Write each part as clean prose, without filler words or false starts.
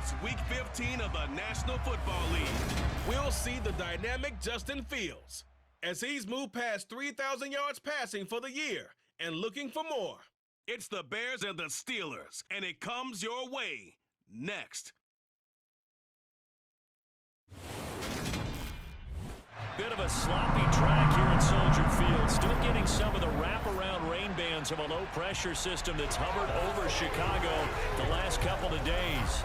It's Week 15 of the National Football League. We'll see the dynamic Justin Fields as he's moved past 3,000 yards passing for the year and looking for more. It's the Bears and the Steelers, and it comes your way next. Bit of a sloppy track here at Soldier Field. Still getting some of the wraparound rain bands of a low-pressure system that's hovered over Chicago the last couple of days.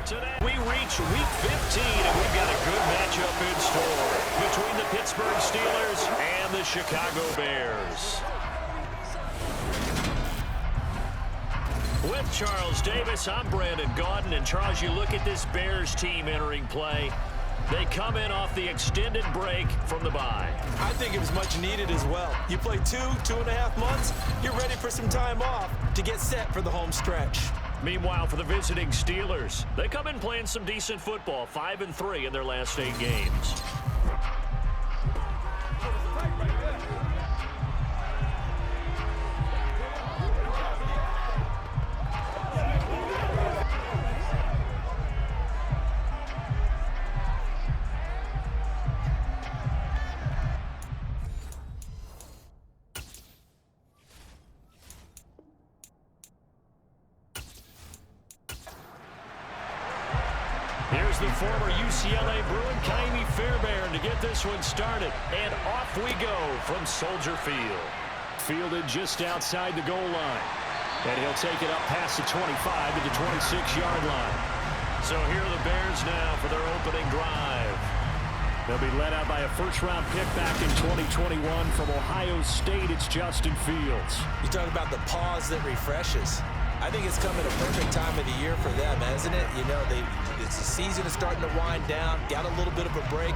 Today we reach Week 15, and we've got a good matchup in store between the Pittsburgh Steelers and the Chicago Bears. With Charles Davis, I'm Brandon Gaudin. And Charles, you look at this Bears team entering play. They come in off the extended break from the bye. I think it was much needed as well. You play 2.5 months, you're ready for some time off to get set for the home stretch. Meanwhile, for the visiting Steelers, they come in playing some decent football, 5-3 in their last 8 games. Here's the former UCLA Bruin, Ka'imi Fairbairn, to get this one started. And off we go from Soldier Field. Fielded just outside the goal line. And he'll take it up past the 25 to the 26-yard line. So here are the Bears now for their opening drive. They'll be led out by a first-round pick back in 2021 from Ohio State. It's Justin Fields. You talk about the pause that refreshes. I think it's come at a perfect time of the year for them, isn't it? You know, the season is starting to wind down, got a little bit of a break.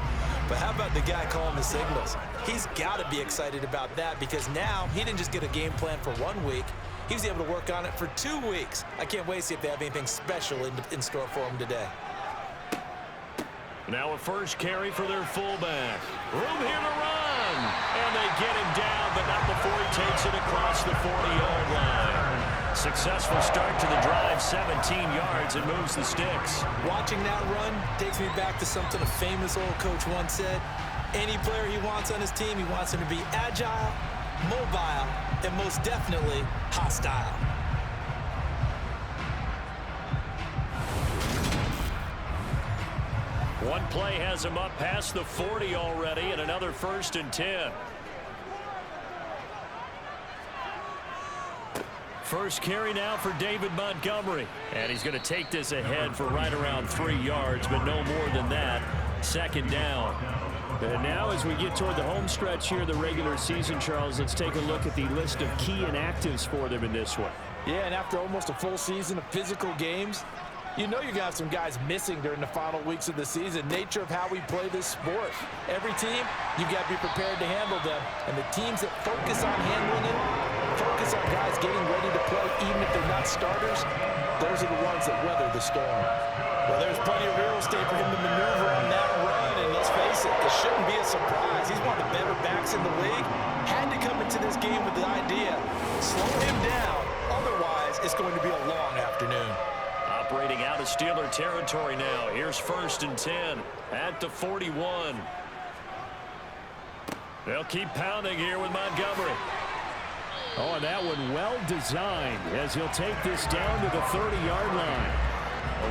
But how about the guy calling the signals? He's got to be excited about that because now he didn't just get a game plan for 1 week. He was able to work on it for 2 weeks. I can't wait to see if they have anything special in store for him today. Now a first carry for their fullback. Room here to run. And they get him down, but not before he takes it across the 40-yard line. Successful start to the drive, 17 yards, and moves the sticks. Watching that run takes me back to something a famous old coach once said. Any player he wants on his team, he wants him to be agile, mobile, and most definitely hostile. One play has him up past the 40 already, and another 1st and 10. First carry now for David Montgomery. And he's going to take this ahead for right around 3 yards, but no more than that. 2nd down. And now as we get toward the home stretch here, the regular season, Charles, let's take a look at the list of key inactives for them in this one. Yeah, and after almost a full season of physical games, you know you're going to have some guys missing during the final weeks of the season. Nature of how we play this sport. Every team, you've got to be prepared to handle them. And the teams that focus on handling it, focus on guys getting ready to play, even if they're not starters, those are the ones that weather the storm. Well, there's plenty of real estate for him to maneuver on that run, and let's face it, it shouldn't be a surprise. He's one of the better backs in the league. Had to come into this game with the idea, slow him down, otherwise it's going to be a long afternoon. Operating out of Steeler territory now. Here's 1st and 10 at the 41. They'll keep pounding here with Montgomery. Oh, and that one well designed as he'll take this down to the 30-yard line.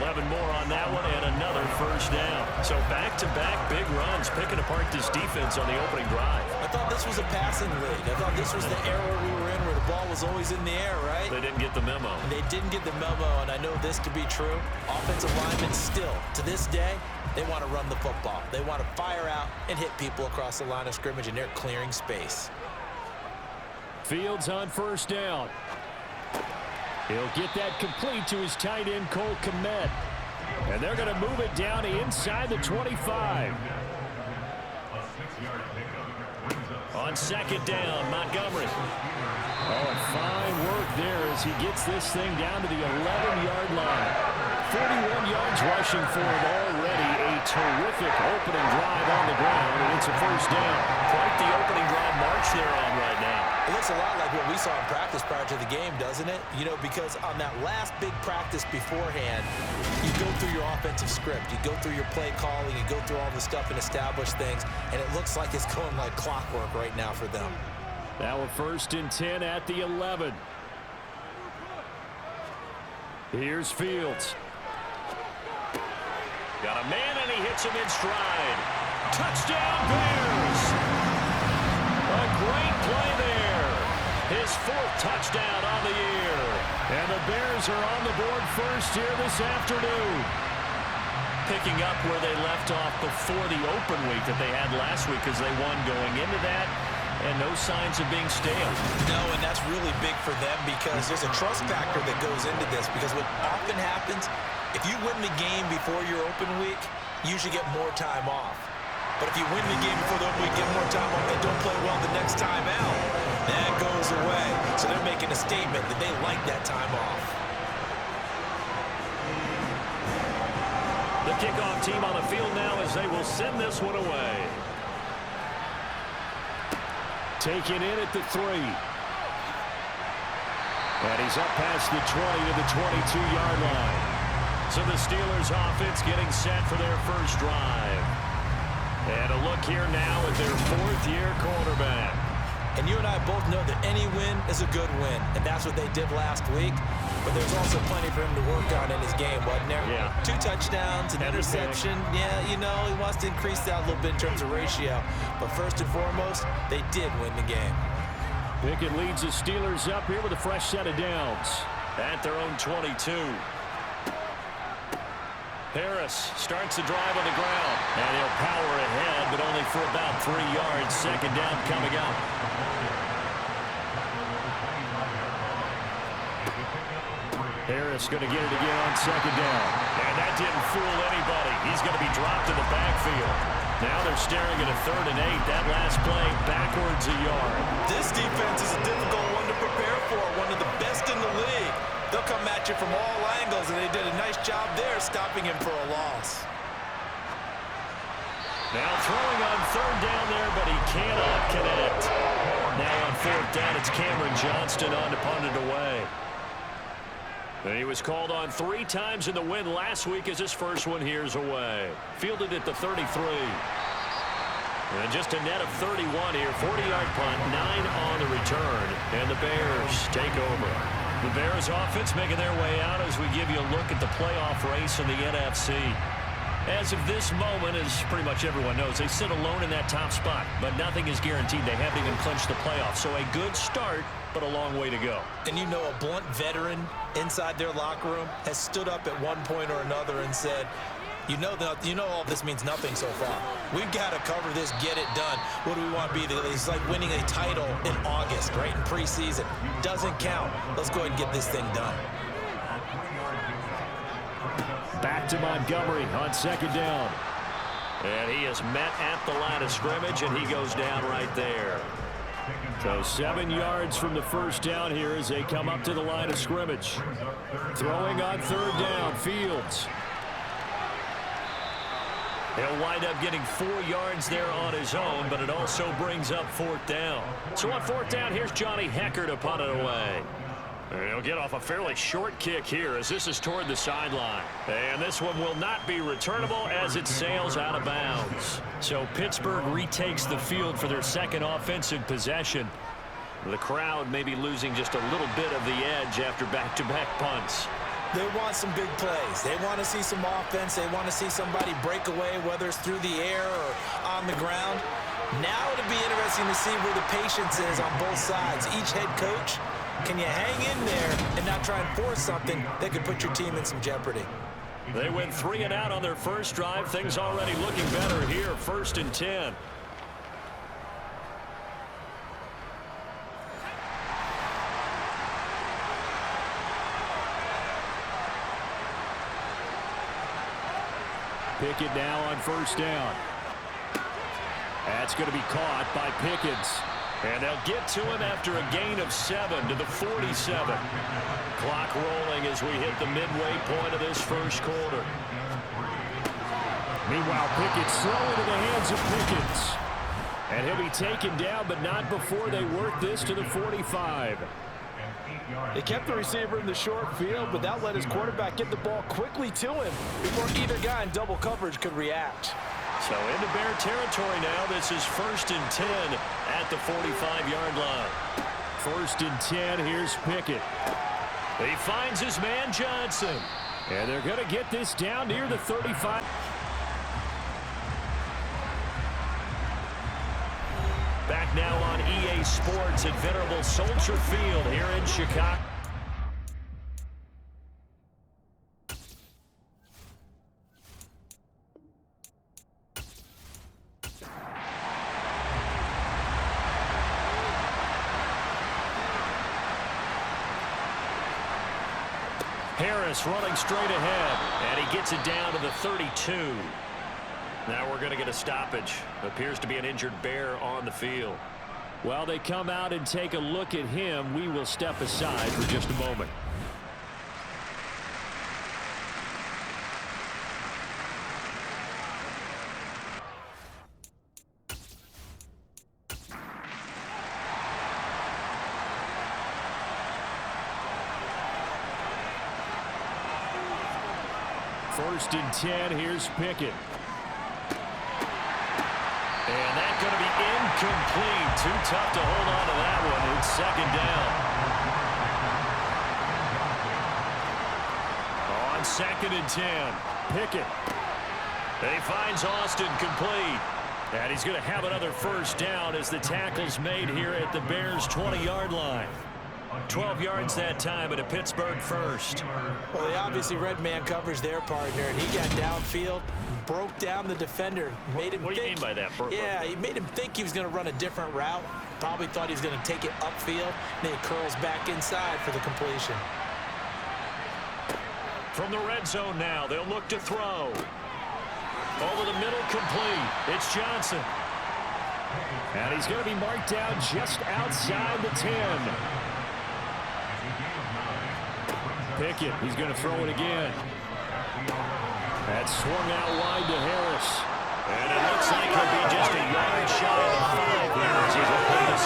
11 more on that one and another 1st down. So back-to-back big runs picking apart this defense on the opening drive. I thought this was a passing league. I thought this was the era we were in where the ball was always in the air, right? They didn't get the memo. They didn't get the memo, and I know this to be true. Offensive linemen still, to this day, they want to run the football. They want to fire out and hit people across the line of scrimmage, and they're clearing space. Fields on 1st down. He'll get that complete to his tight end, Cole Kmet. And they're going to move it down inside the 25. On 2nd down, Montgomery. Oh, and fine work there as he gets this thing down to the 11-yard line. 41 yards rushing for him already, a terrific opening drive on the ground, and it's a first down. Quite the opening drive march they're on right now. It looks a lot like what we saw in practice prior to the game, doesn't it? You know, because on that last big practice beforehand, you go through your offensive script, you go through your play calling, you go through all the stuff and establish things, and it looks like it's going like clockwork right now for them. Now a 1st and 10 at the 11. Here's Fields. Got a man, and he hits him in stride. Touchdown, Bears! A great play there. His 4th touchdown on the year. And the Bears are on the board first here this afternoon. Picking up where they left off before the open week that they had last week, because they won going into that. And no signs of being stale. No, and that's really big for them because there's a trust factor that goes into this. Because what often happens, if you win the game before your open week, you usually get more time off. But if you win the game before the open week, get more time off, and don't play well the next time out, that goes away. So they're making a statement that they like that time off. The kickoff team on the field now as they will send this one away. Taken in at the 3. And he's up past the 20 to the 22-yard line. So the Steelers offense getting set for their first drive. And a look here now at their 4th-year quarterback. And you and I both know that any win is a good win, and that's what they did last week. But there's also plenty for him to work on in his game, wasn't there? Yeah. 2 touchdowns, an interception. Yeah, you know, he wants to increase that a little bit in terms of ratio. But first and foremost, they did win the game. Pickett leads the Steelers up here with a fresh set of downs at their own 22. Harris starts the drive on the ground, and he'll power ahead, but only for about 3 yards. 2nd down coming up. Harris going to get it again on 2nd down. And that didn't fool anybody. He's going to be dropped in the backfield. Now they're staring at a 3rd and 8. That last play backwards a yard. This defense is a difficult one to prepare for, one of the best in the league. They'll come at you from all angles, and they did a nice job there stopping him for a loss. Now throwing on 3rd down there, but he cannot connect. Now on 4th down, it's Cameron Johnston on to punt it away. And he was called on 3 times in the win last week as his first one here's away. Fielded at the 33. And just a net of 31 here. 40-yard punt, 9 on the return. And the Bears take over. The Bears offense making their way out as we give you a look at the playoff race in the NFC. As of this moment, as pretty much everyone knows, they sit alone in that top spot. But nothing is guaranteed. They haven't even clinched the playoffs. So a good start, but a long way to go. And you know, a blunt veteran inside their locker room has stood up at one point or another and said, you know all this means nothing so far. We've got to cover this, get it done. What do we want to be? It's like winning a title in August, right in preseason. Doesn't count. Let's go ahead and get this thing done. Back to Montgomery on 2nd down. And he is met at the line of scrimmage, and he goes down right there. So 7 yards from the first down here as they come up to the line of scrimmage. Throwing on 3rd down, Fields. He'll wind up getting 4 yards there on his own, but it also brings up 4th down. So on 4th down, here's Johnny Hekker to punt it away. And he'll get off a fairly short kick here as this is toward the sideline. And this one will not be returnable as it sails out of bounds. So Pittsburgh retakes the field for their 2nd offensive possession. The crowd may be losing just a little bit of the edge after back-to-back punts. They want some big plays. They want to see some offense. They want to see somebody break away, whether it's through the air or on the ground. Now it'll be interesting to see where the patience is on both sides. Each head coach, can you hang in there and not try and force something that could put your team in some jeopardy? They went 3 and out on their first drive. Things already looking better here. 1st and 10. Pickett now on 1st down. That's going to be caught by Pickens. And they'll get to him after a gain of 7 to the 47. Clock rolling as we hit the midway point of this first quarter. Meanwhile, Pickett's throwing to the hands of Pickens. And he'll be taken down, but not before they work this to the 45. They kept the receiver in the short field, but that let his quarterback get the ball quickly to him before either guy in double coverage could react. So into Bear territory now. This is 1st and 10 at the 45-yard line. 1st and 10, here's Pickett. He finds his man Johnson. And they're going to get this down near the 35. Back now on EA Sports at venerable Soldier Field here in Chicago. Harris running straight ahead, and he gets it down to the 32. Now we're going to get a stoppage. Appears to be an injured Bear on the field. While they come out and take a look at him, we will step aside for just a moment. First and 10, here's Pickett. And that's going to be incomplete. Too tough to hold on to that one. It's 2nd down. On 2nd and 10, Pickett. And he finds Austin complete. And he's going to have another 1st down as the tackle's made here at the Bears' 20-yard line. 12 yards that time at a Pittsburgh 1st. Well, they obviously read man coverage their partner, and he got downfield, broke down the defender, made him What do you mean by that? Yeah, he made him think he was going to run a different route. Probably thought he was going to take it upfield. Then he curls back inside for the completion. From the red zone now, they'll look to throw. Over the middle, complete. It's Johnson. And he's going to be marked down just outside the 10. Pickett, he's going to throw it again. That's swung out wide to Harris. And it looks like he'll be just a yard shy of 5 yards. He's up to 6.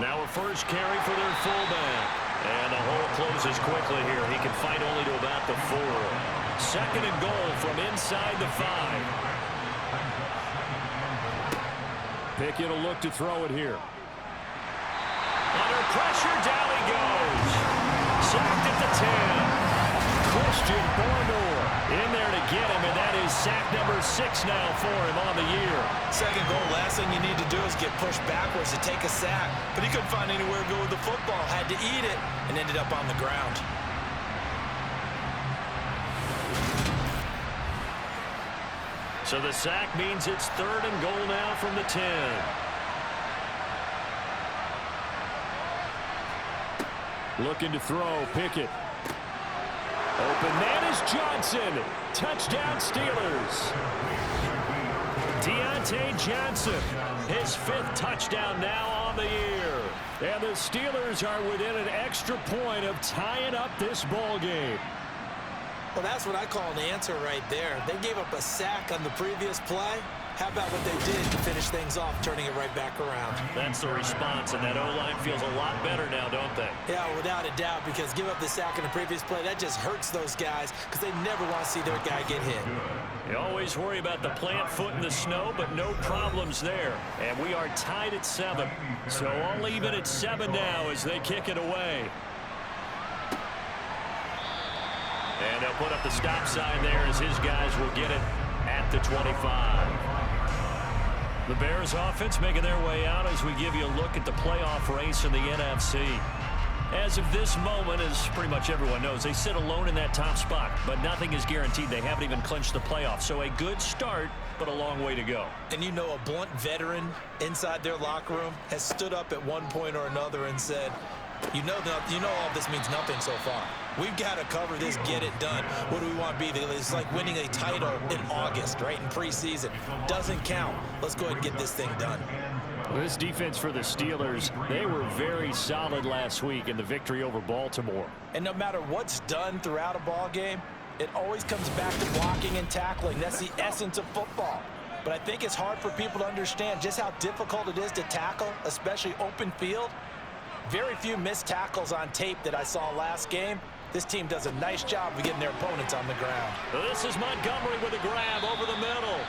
Now a first carry for their fullback. And the hole closes quickly here. He can fight only to about the 4. 2nd and goal from inside the 5. Pickett will look to throw it here. Under pressure, down he goes. Sacked at the 10. Christian Barmore in there to get him, and that is sack number 6 now for him on the year. 2nd goal, last thing you need to do is get pushed backwards to take a sack. But he couldn't find anywhere to go with the football, had to eat it, and ended up on the ground. So the sack means it's 3rd and goal now from the 10. Looking to throw, Pickett. Open man is Johnson. Touchdown Steelers. Deontay Johnson, his 5th touchdown now on the year. And the Steelers are within an extra point of tying up this ball game. Well, that's what I call an answer right there. They gave up a sack on the previous play. How about what they did to finish things off, turning it right back around? That's the response, and that O-line feels a lot better now, don't they? Yeah, without a doubt, because give up the sack in the previous play, that just hurts those guys because they never want to see their guy get hit. You always worry about the plant foot in the snow, but no problems there. And we are tied at 7. So all even at 7 now as they kick it away. And they'll put up the stop sign there as his guys will get it at the 25. The Bears offense making their way out as we give you a look at the playoff race in the NFC. As of this moment, as pretty much everyone knows, they sit alone in that top spot, but nothing is guaranteed. They haven't even clinched the playoffs, so a good start, but a long way to go. And you know, a blunt veteran inside their locker room has stood up at one point or another and said, you know all this means nothing so far. We've got to cover this, get it done. What do we want to be? It's like winning a title in August, right, in preseason. Doesn't count. Let's go ahead and get this thing done. This defense for the Steelers, they were very solid last week in the victory over Baltimore. And no matter what's done throughout a ball game, it always comes back to blocking and tackling. That's the essence of football. But I think it's hard for people to understand just how difficult it is to tackle, especially open field. Very few missed tackles on tape that I saw last game. This team does a nice job of getting their opponents on the ground. This is Montgomery with a grab over the middle.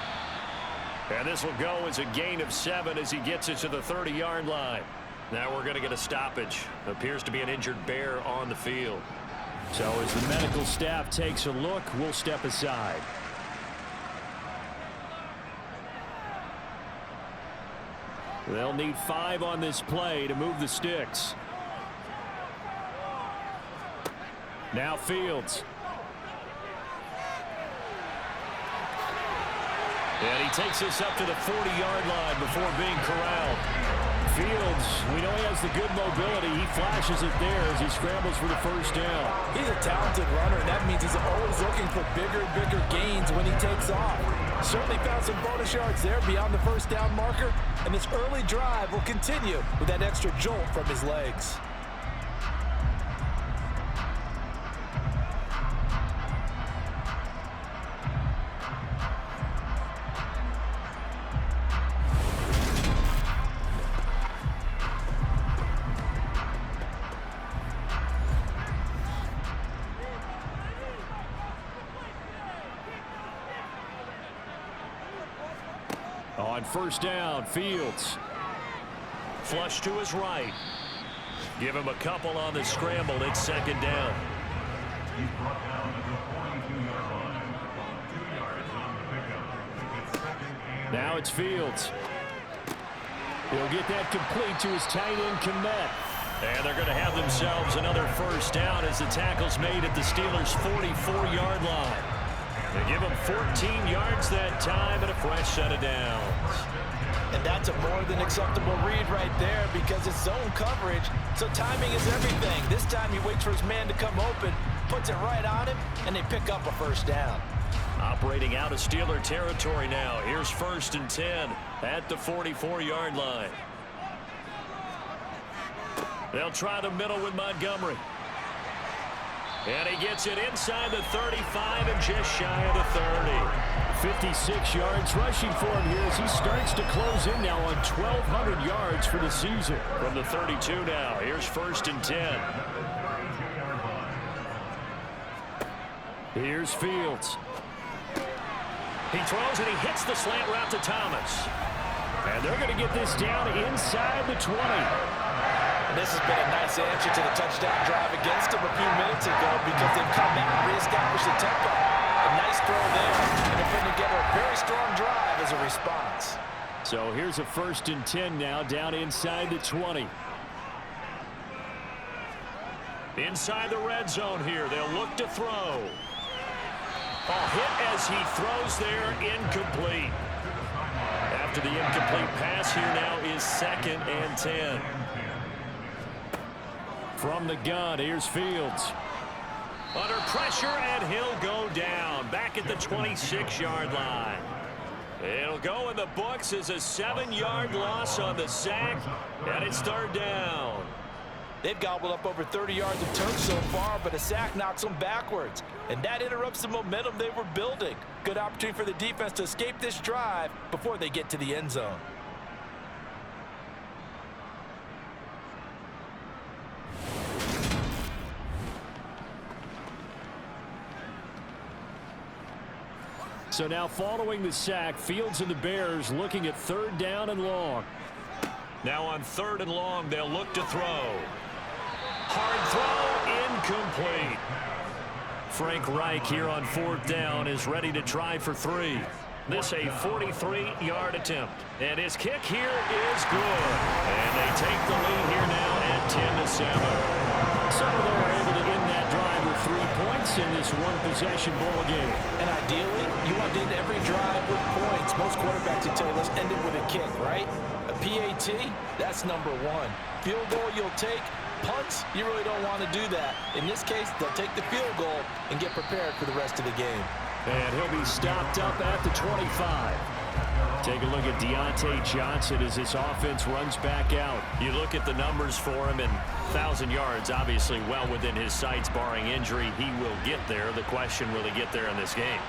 And this will go as a gain of 7 as he gets it to the 30-yard line. Now we're going to get a stoppage. Appears to be an injured Bear on the field. So as the medical staff takes a look, we'll step aside. They'll need 5 on this play to move the sticks. Now Fields. And he takes this up to the 40-yard line before being corralled. Fields, we know he has the good mobility. He flashes it there as he scrambles for the first down. He's a talented runner, and that means he's always looking for bigger and bigger gains when he takes off. Certainly found some bonus yards there beyond the first down marker, and this early drive will continue with that extra jolt from his legs. On first down, Fields. Flush to his right. Give him a couple on the scramble. It's second down. Now it's Fields. He'll get that complete to his tight end, Kmet. And they're going to have themselves another first down as the tackle's made at the Steelers' 44-yard line. They give him 14 yards that time and a fresh set of downs. And that's a more than acceptable read right there because it's zone coverage, so timing is everything. This time he waits for his man to come open, puts it right on him, and they pick up a first down. Operating out of Steeler territory now. Here's 1st and 10 at the 44-yard line. They'll try the middle with Montgomery. And he gets it inside the 35 and just shy of the 30. 56 yards rushing for him here as he starts to close in now on 1,200 yards for the season. From the 32 now, here's 1st and 10. Here's Fields. He throws and he hits the slant route to Thomas. And they're going to get this down inside the 20. This has been a nice answer to the touchdown drive against them a few minutes ago because they've come back and reestablished the tempo. A nice throw there, and they're putting together a very strong drive as a response. So here's a 1st and 10 now down inside the 20. Inside the red zone here, they'll look to throw. A hit as he throws there, incomplete. After the incomplete pass here now is 2nd and 10. From the gun, here's Fields. Under pressure, and he'll go down. Back at the 26-yard line. It'll go in the books as a 7-yard loss on the sack, and it's 3rd down. They've gobbled up over 30 yards of turf so far, but a sack knocks them backwards. And that interrupts the momentum they were building. Good opportunity for the defense to escape this drive before they get to the end zone. So now following the sack, Fields and the Bears looking at 3rd down and long. Now on 3rd and long, they'll look to throw. Hard throw, incomplete. Frank Reich here on 4th down is ready to try for 3. This a 43-yard attempt. And his kick here is good. And they take the lead here now at 10-7. So they're able to end that drive with 3 points in this one-possession ball game. And ideally, you want to end every drive with points. Most quarterbacks would tell you, let's end it with a kick, right? A PAT, that's number 1. Field goal you'll take. Punts, you really don't want to do that. In this case, they'll take the field goal and get prepared for the rest of the game. And he'll be stopped up at the 25. Take a look at Deontay Johnson as this offense runs back out. You look at the numbers for him, and 1,000 yards, obviously well within his sights, barring injury. He will get there. The question, will he get there in this game?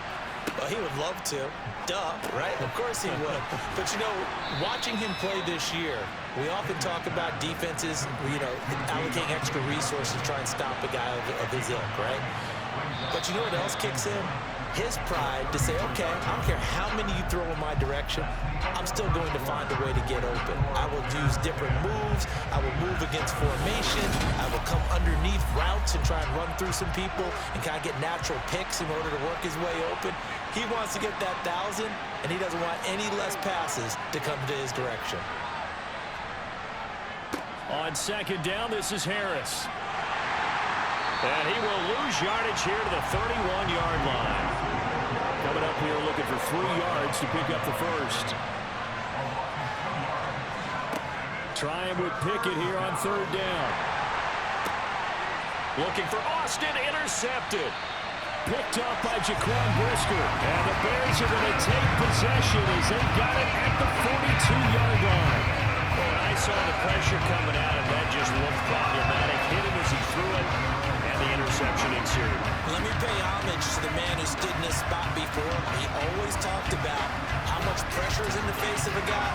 Well, he would love to. Duh, right? Of course he would. But, you know, watching him play this year, we often talk about defenses, you know, allocating extra resources to try and stop a guy of his ilk, right? But you know what else kicks in? His pride to say, okay, I don't care how many you throw in my direction, I'm still going to find a way to get open. I will use different moves. I will move against formation. I will come underneath routes and try and run through some people and kind of get natural picks in order to work his way open. He wants to get that 1,000, and he doesn't want any less passes to come to his direction. On second down, this is Harris. And he will lose yardage here to the 31-yard line. Coming up here looking for 3 yards to pick up the first. Trying with Pickett here on third down. Looking for Austin, intercepted. Picked up by Jaquan Brisker. And the Bears are going to take possession as they got it at the 42-yard line. Well, I saw the pressure coming out, and that just looked problematic. Hit him as he threw it, and the interception ensued. Let me pay homage to the man who stood in this spot before. He always talked about how much pressure is in the face of a guy,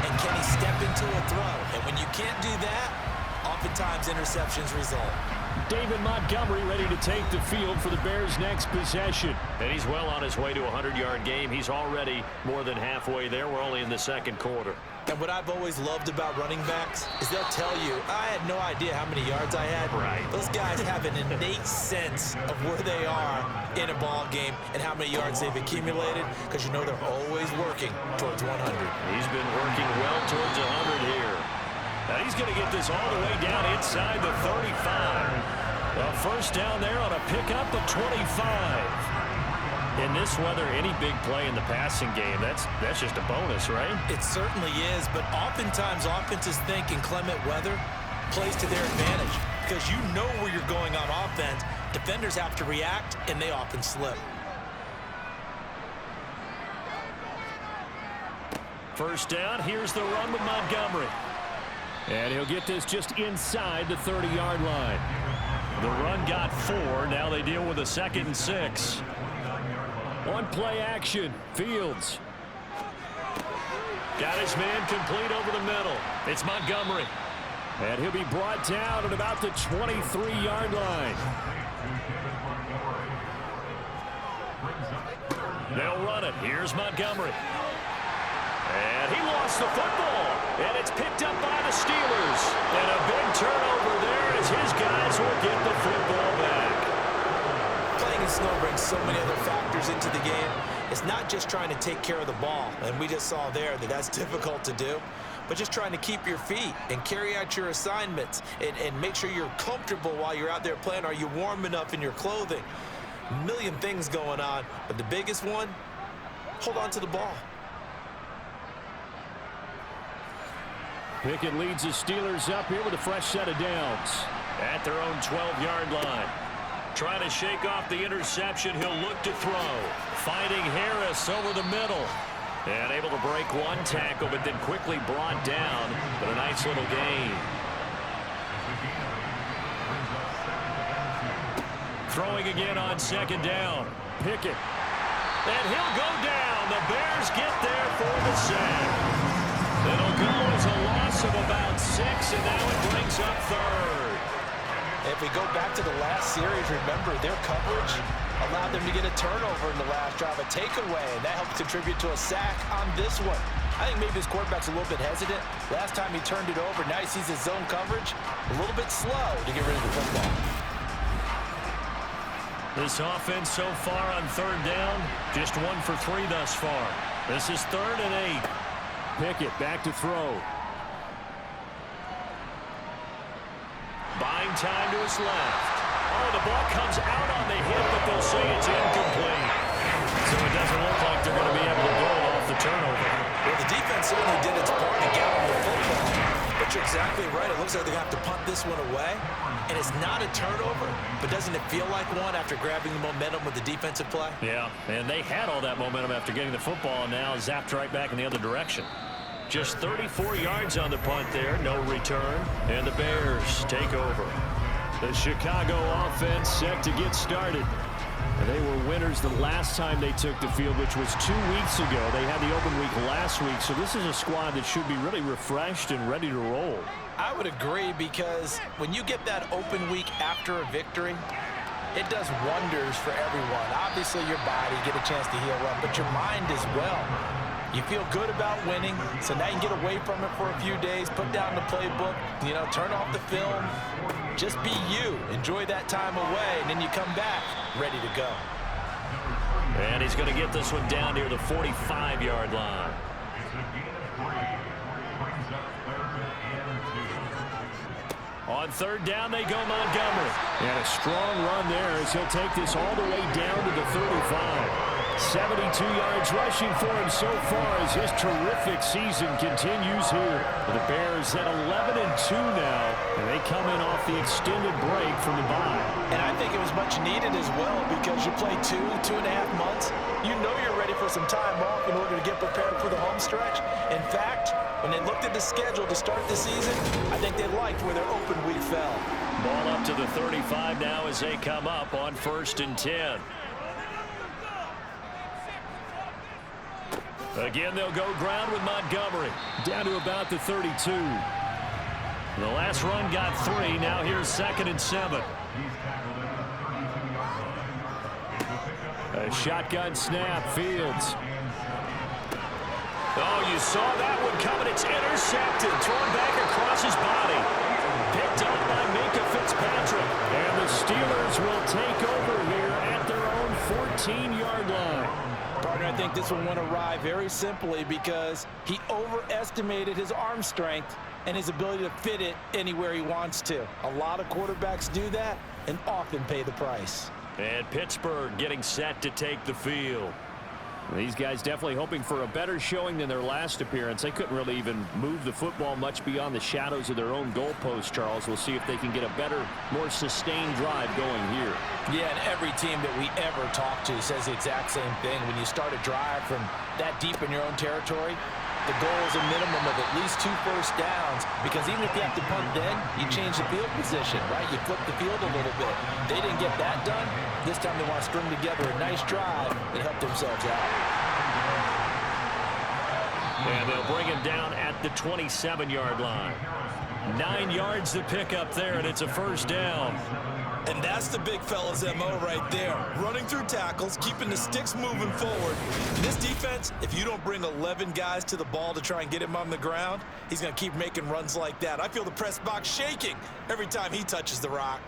and can he step into a throw. And when you can't do that, oftentimes interceptions result. David Montgomery ready to take the field for the Bears' next possession. And he's well on his way to a 100-yard game. He's already more than halfway there. We're only in the second quarter. And what I've always loved about running backs is they'll tell you, I had no idea how many yards I had. Right. Those guys have an innate sense of where they are in a ball game and how many yards they've accumulated, because you know they're always working towards 100. He's been working well towards 100 here. Now he's going to get this all the way down inside the 35. A first down there on a pickup of 25. In this weather, any big play in the passing game, that's just a bonus, right? It certainly is, but oftentimes offenses think in clement weather plays to their advantage, because you know where you're going on offense. Defenders have to react, and they often slip. First down, here's the run with Montgomery. And he'll get this just inside the 30-yard line. The run got 4. Now they deal with a 2nd and 6. On play action, Fields. Got his man complete over the middle. It's Montgomery. And he'll be brought down at about the 23-yard line. They'll run it. Here's Montgomery. And he lost the football. And it's picked up by the Steelers. And a big turnover there as his guys will get the football back. Playing in snow brings so many other factors into the game. It's not just trying to take care of the ball, and we just saw there that that's difficult to do, but just trying to keep your feet and carry out your assignments and make sure you're comfortable while you're out there playing. Are you warm enough in your clothing? A million things going on, but the biggest one, hold on to the ball. Pickett leads the Steelers up here with a fresh set of downs. At their own 12-yard line. Trying to shake off the interception. He'll look to throw. Finding Harris over the middle. And able to break one tackle, but then quickly brought down. But a nice little gain. Throwing again on second down. Pickett. And he'll go down. The Bears get there for the sack. It'll go as a loss of about 6, and now it brings up third. If we go back to the last series, remember, their coverage allowed them to get a turnover in the last drive, a takeaway, and that helped contribute to a sack on this one. I think maybe his quarterback's a little bit hesitant. Last time he turned it over, now he sees his zone coverage a little bit slow to get rid of the football. This offense so far on third down, just 1 for 3 thus far. This is 3rd and 8. Pickett back to throw. Buying time to his left. Oh, the ball comes out on the hit, but they'll say it's incomplete. So it doesn't look like they're going to be able to build off the turnover. Well, the defense certainly did its part to get on the football, but you're exactly right. It looks like they're going to have to punt this one away. And it's not a turnover, but doesn't it feel like one after grabbing the momentum with the defensive play? Yeah, and they had all that momentum after getting the football, and now zapped right back in the other direction. Just 34 yards on the punt there, no return, and the Bears take over. The Chicago offense set to get started. And they were winners the last time they took the field, which was 2 weeks ago. They had the open week last week, so this is a squad that should be really refreshed and ready to roll. I would agree, because when you get that open week after a victory, it does wonders for everyone. Obviously, your body get a chance to heal up, but your mind as well. You feel good about winning, so now you can get away from it for a few days, put down the playbook, turn off the film, just be you. Enjoy that time away, and then you come back ready to go. And he's going to get this one down near the 45-yard line. On third down, they go Montgomery. And a strong run there as he'll take this all the way down to the 35. 72 yards rushing for him so far as his terrific season continues here. The Bears at 11-2 now, and they come in off the extended break from the bye. And I think it was much needed as well, because you play 2.5 months. You know you're ready for some time off in order to get prepared for the home stretch. In fact, when they looked at the schedule to start the season, I think they liked where their open week fell. Ball up to the 35 now as they come up on 1st and 10. Again, they'll go ground with Montgomery. Down to about the 32. The last run got 3. Now here's 2nd and 7. A shotgun snap, Fields. Oh, you saw that one coming. It's intercepted. Thrown back across his body. Picked up by Minkah Fitzpatrick. And the Steelers will take over here at their own 14-yard line. Partner, I think this one went awry very simply because he overestimated his arm strength and his ability to fit it anywhere he wants to. A lot of quarterbacks do that and often pay the price. And Pittsburgh getting set to take the field. These guys definitely hoping for a better showing than their last appearance. They couldn't really even move the football much beyond the shadows of their own goalpost, Charles. We'll see if they can get a better, more sustained drive going here. Yeah, and every team that we ever talk to says the exact same thing. When you start a drive from that deep in your own territory, the goal is a minimum of at least 2 first downs, because even if you have to punt then, you change the field position, right? You flip the field a little bit. They didn't get that done. This time they want to string together a nice drive and help themselves out. And they'll bring him down at the 27-yard line. 9 yards to pick up there, and it's a first down. And that's the big fella's MO right there. Running through tackles, keeping the sticks moving forward. This defense, if you don't bring 11 guys to the ball to try and get him on the ground, he's going to keep making runs like that. I feel the press box shaking every time he touches the rock.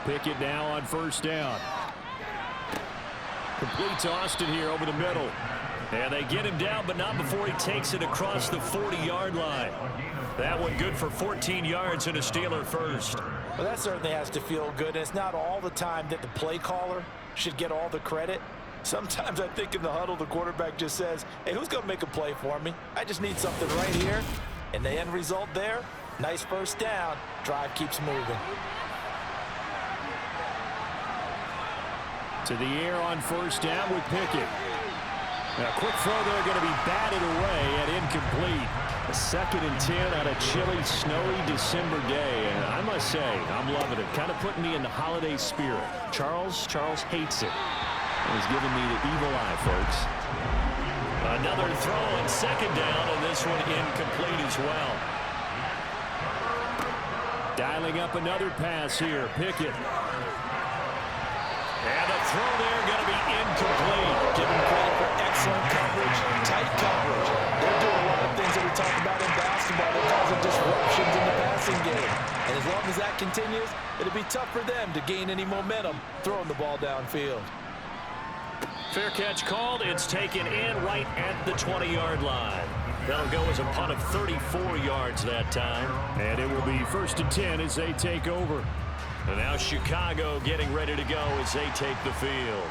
Pickett now on first down. Complete to Austin here over the middle. And they get him down, but not before he takes it across the 40-yard line. That one good for 14 yards and a Steeler first. Well, that certainly has to feel good. And it's not all the time that the play caller should get all the credit. Sometimes I think in the huddle, the quarterback just says, hey, who's going to make a play for me? I just need something right here. And the end result there, nice first down. Drive keeps moving. To the air on first down with Pickett. Now, a quick throw there going to be batted away and incomplete. A 2nd and 10 on a chilly, snowy December day. And I must say, I'm loving it. Kind of putting me in the holiday spirit. Charles hates it. He's giving me the evil eye, folks. Another throw and 2nd down, and this one incomplete as well. Dialing up another pass here, Pickett. And the throw there going to be incomplete. Give him credit for excellent coverage, tight coverage. They're doing a lot of things that we talk about in basketball that causing disruptions in the passing game. And as long as that continues, it'll be tough for them to gain any momentum throwing the ball downfield. Fair catch called. It's taken in right at the 20-yard line. That'll go as a punt of 34 yards that time. And it will be 1st and 10 as they take over. And now Chicago getting ready to go as they take the field.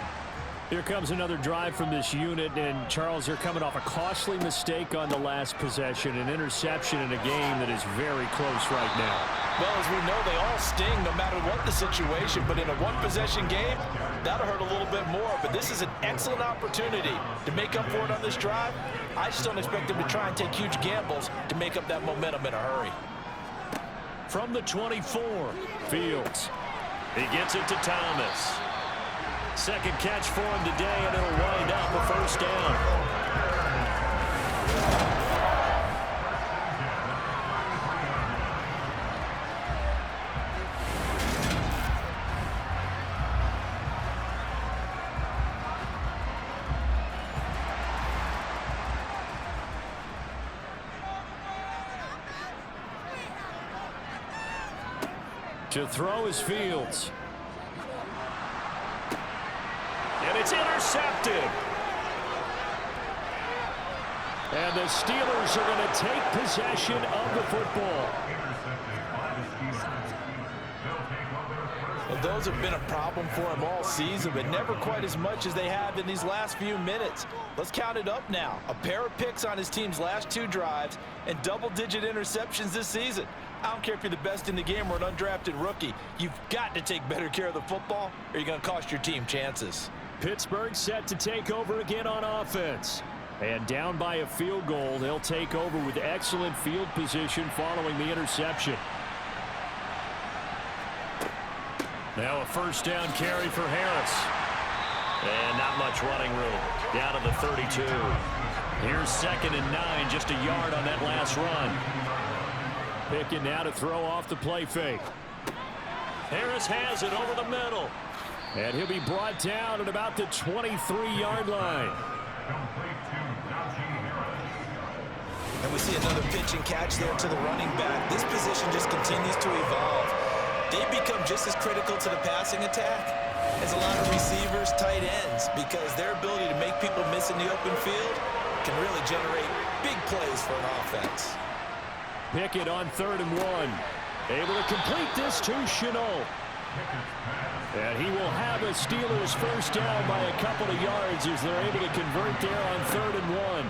Here comes another drive from this unit, and Charles, they're coming off a costly mistake on the last possession, an interception in a game that is very close right now. Well, as we know, they all sting no matter what the situation, but in a one-possession game, that'll hurt a little bit more. But this is an excellent opportunity to make up for it on this drive. I just don't expect them to try and take huge gambles to make up that momentum in a hurry. From the 24, Fields. He gets it to Thomas. Second catch for him today, and it'll wind up a 1st down. To throw is Fields. And it's intercepted. And the Steelers are going to take possession of the football. Well, those have been a problem for him all season, but never quite as much as they have in these last few minutes. Let's count it up now. A pair of picks on his team's last 2 drives and double-digit interceptions this season. I don't care if you're the best in the game or an undrafted rookie. You've got to take better care of the football or you're going to cost your team chances. Pittsburgh set to take over again on offense. And down by a field goal, they'll take over with excellent field position following the interception. Now a 1st down carry for Harris. And not much running room. Down to the 32. Here's 2nd and 9, just a yard on that last run. Pickett now to throw off the play fake. Harris has it over the middle. And he'll be brought down at about the 23-yard line. And we see another pitch and catch there to the running back. This position just continues to evolve. They become just as critical to the passing attack as a lot of receivers, tight ends, because their ability to make people miss in the open field can really generate big plays for an offense. Pickett on 3rd and 1. Able to complete this to Shenault. And he will have a Steelers 1st down by a couple of yards as they're able to convert there on 3rd and 1.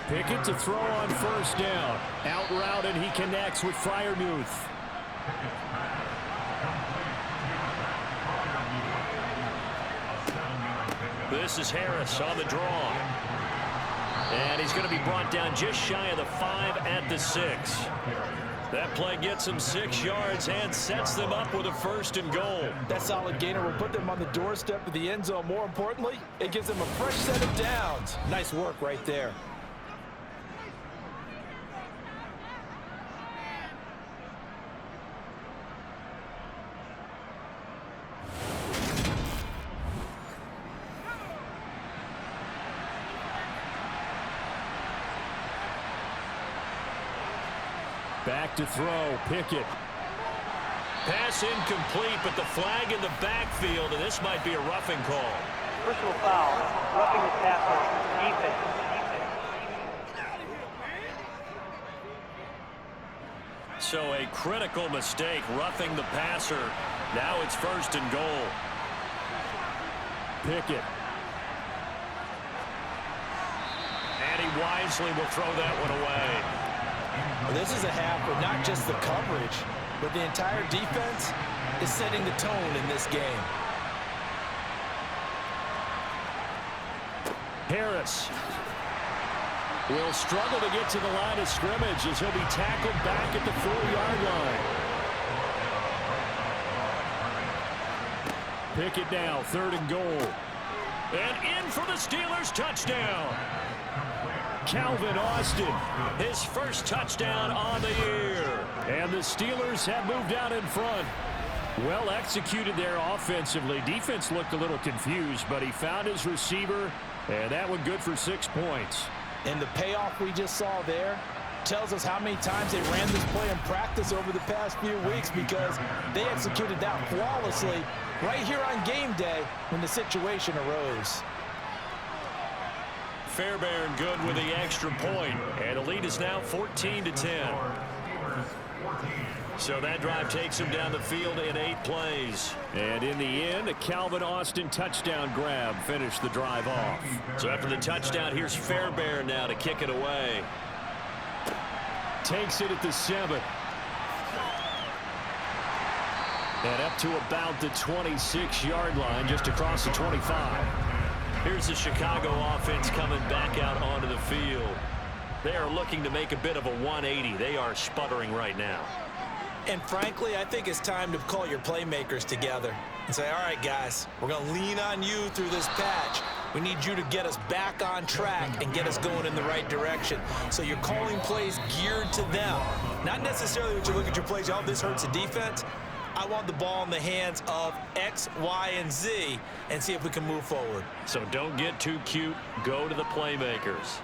Pickett to throw on 1st down. Out route, and he connects with Freiermuth. This is Harris on the draw. And he's going to be brought down just shy of the 5 at the 6. That play gets him 6 yards and sets them up with a 1st and goal. That solid gainer will put them on the doorstep of the end zone. More importantly, it gives them a fresh set of downs. Nice work right there. Back to throw, Pickett. Pass incomplete, but the flag in the backfield, and this might be a roughing call. Personal foul, roughing the tackle, defense. So a critical mistake, roughing the passer. Now it's 1st and goal. Pickett. And he wisely will throw that one away. Well, this is a half where not just the coverage, but the entire defense is setting the tone in this game. Harris will struggle to get to the line of scrimmage as he'll be tackled back at the 4-yard line. Pickett now, 3rd and goal. And in for the Steelers touchdown. Calvin Austin, his 1st touchdown on the year. And the Steelers have moved out in front. Well executed there offensively. Defense looked a little confused, but he found his receiver, and that one good for 6 points. And the payoff we just saw there tells us how many times they ran this play in practice over the past few weeks, because they executed that flawlessly right here on game day when the situation arose. Fairbairn good with the extra point, and the lead is now 14-10. So that drive takes him down the field in 8 plays. And in the end, a Calvin Austin touchdown grab finished the drive off. So after the touchdown, here's Fairbairn now to kick it away. Takes it at the 7. And up to about the 26-yard line, just across the 25. Here's the Chicago offense coming back out onto the field. They are looking to make a bit of a 180. They are sputtering right now. And frankly, I think it's time to call your playmakers together and say, all right, guys, we're going to lean on you through this patch. We need you to get us back on track and get us going in the right direction. So you're calling plays geared to them. Not necessarily when you look at your plays, oh, this hurts the defense. I want the ball in the hands of X, Y, and Z and see if we can move forward. So don't get too cute. Go to the playmakers.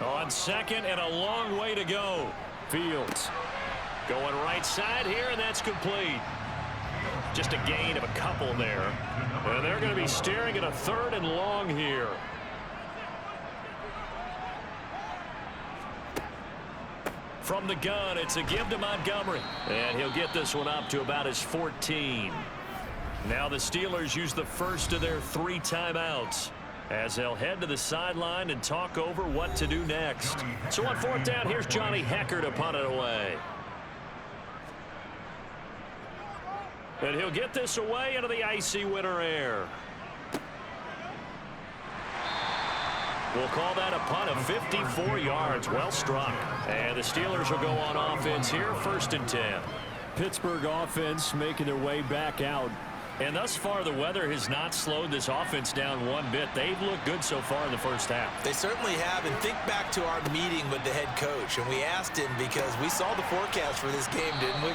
On second and a long way to go. Fields going right side here, and that's complete. Just a gain of a couple there. And they're going to be staring at a 3rd and long here. From the gun, it's a give to Montgomery. And he'll get this one up to about his 14. Now the Steelers use the first of their 3 timeouts as they'll head to the sideline and talk over what to do next. So on 4th down, here's Johnny Hekker to punt it away. And he'll get this away into the icy winter air. We'll call that a punt of 54 yards. Well struck. And the Steelers will go on offense here, 1st and 10. Pittsburgh offense making their way back out. And thus far, the weather has not slowed this offense down one bit. They've looked good so far in the first half. They certainly have. And think back to our meeting with the head coach. And we asked him because we saw the forecast for this game, didn't we?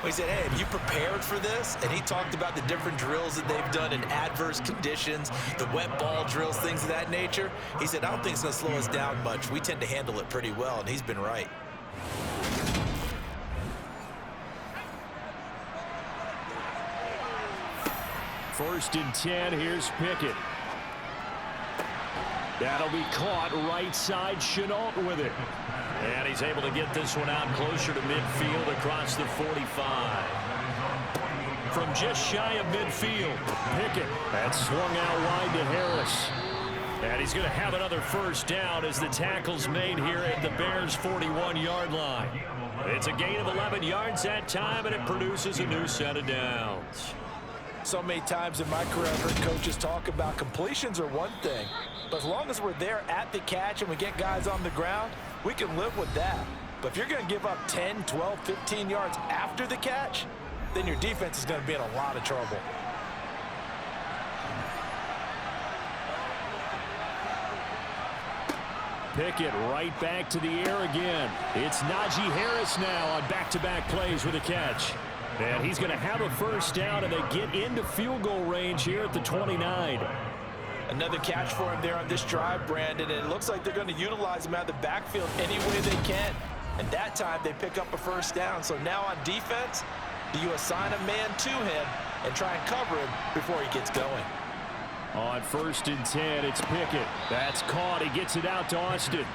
We said, hey, have you prepared for this? And he talked about the different drills that they've done in adverse conditions, the wet ball drills, things of that nature. He said, I don't think it's going to slow us down much. We tend to handle it pretty well, and he's been right. First and 10, here's Pickett. That'll be caught right side. Shenault with it. And he's able to get this one out closer to midfield across the 45. From just shy of midfield, Pickett. That swung out wide to Harris. And he's going to have another 1st down as the tackle's made here at the Bears' 41-yard line. It's a gain of 11 yards that time, and it produces a new set of downs. So many times in my career, I've heard coaches talk about completions are one thing. But as long as we're there at the catch and we get guys on the ground, we can live with that. But if you're going to give up 10, 12, 15 yards after the catch, then your defense is going to be in a lot of trouble. Pickett right back to the air again. It's Najee Harris now on back-to-back plays with a catch. And he's going to have a 1st down, and they get into field goal range here at the 29. Another catch for him there on this drive, Brandon, and it looks like they're going to utilize him out of the backfield any way they can. And that time they pick up a 1st down. So now on defense, do you assign a man to him and try and cover him before he gets going? On 1st and 10, it's Pickett. That's caught. He gets it out to Austin.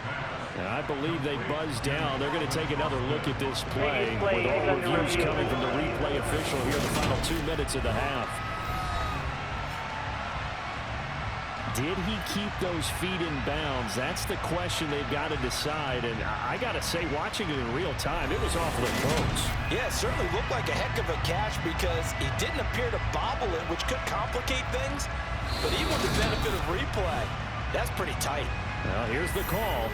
And I believe they buzzed down. They're going to take another look at this play with all reviews coming from the replay official here in the final 2 minutes of the half. Did he keep those feet in bounds? That's the question they've got to decide. And I got to say, watching it in real time, it was awfully close. Yeah, it certainly looked like a heck of a catch because he didn't appear to bobble it, which could complicate things. But even with the benefit of replay, that's pretty tight. Well, here's the call.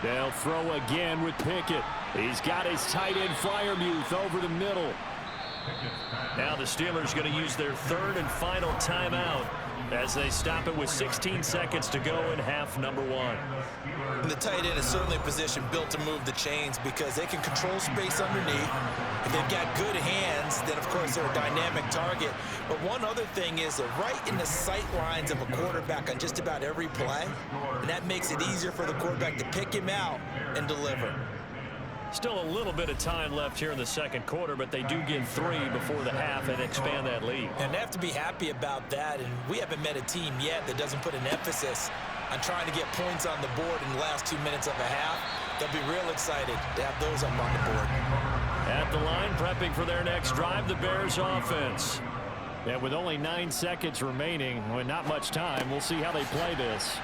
They'll throw again with Pickett. He's got his tight end Freiermuth over the middle. Now the Steelers going to use their 3rd and final timeout as they stop it with 16 seconds to go in half number 1. And the tight end is certainly a position built to move the chains because they can control space underneath. If they've got good hands, then of course they're a dynamic target. But one other thing is they're right in the sight lines of a quarterback on just about every play. And that makes it easier for the quarterback to pick him out and deliver. Still a little bit of time left here in the second quarter, but they do get 3 before the half and expand that lead. And they have to be happy about that, and we haven't met a team yet that doesn't put an emphasis on trying to get points on the board in the last 2 minutes of a half. They'll be real excited to have those up on the board. At the line, prepping for their next drive, the Bears offense. Yeah, with only 9 seconds remaining, with not much time, we'll see how they play this.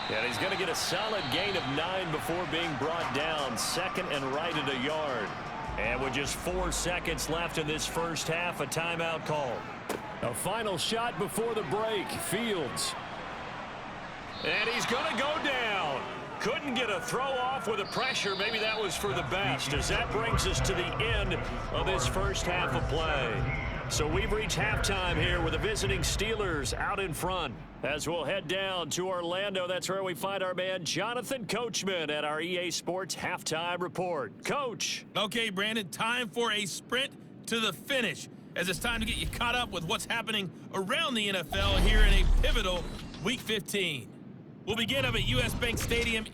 And he's going to get a solid gain of 9 before being brought down. Second and right at a yard. And with just 4 seconds left in this first half, a timeout call. A final shot before the break. Fields. And he's going to go down. Couldn't get a throw off with the pressure. Maybe that was for the best, as that brings us to the end of this first half of play. So we've reached halftime here with the visiting Steelers out in front. As we'll head down to Orlando, that's where we find our man Jonathan Coachman at our EA Sports Halftime Report. Coach. Okay, Brandon, time for a sprint to the finish, as it's time to get you caught up with what's happening around the NFL here in a pivotal Week 15. We'll begin up at U.S. Bank Stadium in